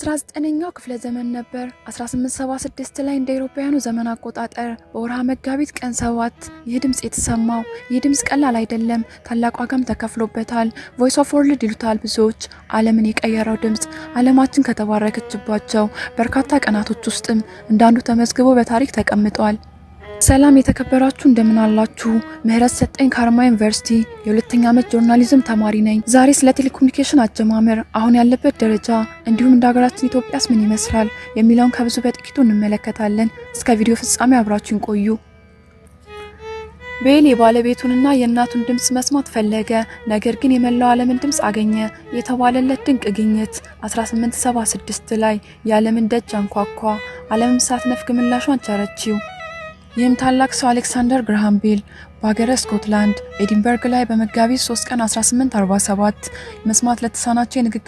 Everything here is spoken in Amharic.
በ19ኛው ክፍለ ዘመን ነበር 1876 ላይ እንደ አውሮፓውያኑ ዘመን አቆጣጠር በወርሃ መጋቢት ቀን 7 ይህ ድምጽ የተሰማው። ይህ ድምጽ ቀላል አይደለም፣ ታላቅ ዋጋም ተከፍሎበታል። ቮይስ ኦፍ ወርልድ ይሉታል ብዙዎች። ዓለምን የቀየረው ድምጽ ዓለማችን ከተባረከችባቸው በርካታ ቀናቶች ውስጥም እንዳንዱ ተመዝግቦ በታሪክ ተቀምጧል። ሰላም የተከበራችሁ እንደምን አላችሁ? ምህረት ሰጠኝ ከአርማ ዩኒቨርሲቲ የሁለተኛ ዓመት ጆርናሊዝም ተማሪ ነኝ። ዛሬ ስለ ቴሌኮሙኒኬሽን አጀማመር፣ አሁን ያለበት ደረጃ እንዲሁም እንደ ሀገራችን ኢትዮጵያስ ምን ይመስላል የሚለውን ከብዙ በጥቂቱ እንመለከታለን። እስከ ቪዲዮ ፍጻሜ አብራችሁን ቆዩ። ቤል የባለቤቱንና የእናቱን ድምጽ መስማት ፈለገ፣ ነገር ግን የመላው ዓለምን ድምጽ አገኘ። የተባለለት ድንቅ ግኝት 1876 ላይ የዓለምን ደጅ አንኳኳ። ዓለምም ሳትነፍግ ምላሿን ቸረችው። ይህም ታላቅ ሰው አሌክሳንደር ግራሃም ቤል በሀገረ ስኮትላንድ ኤዲንበርግ ላይ በመጋቢት 3 ቀን 1847 መስማት ለተሳናቸው የንግግር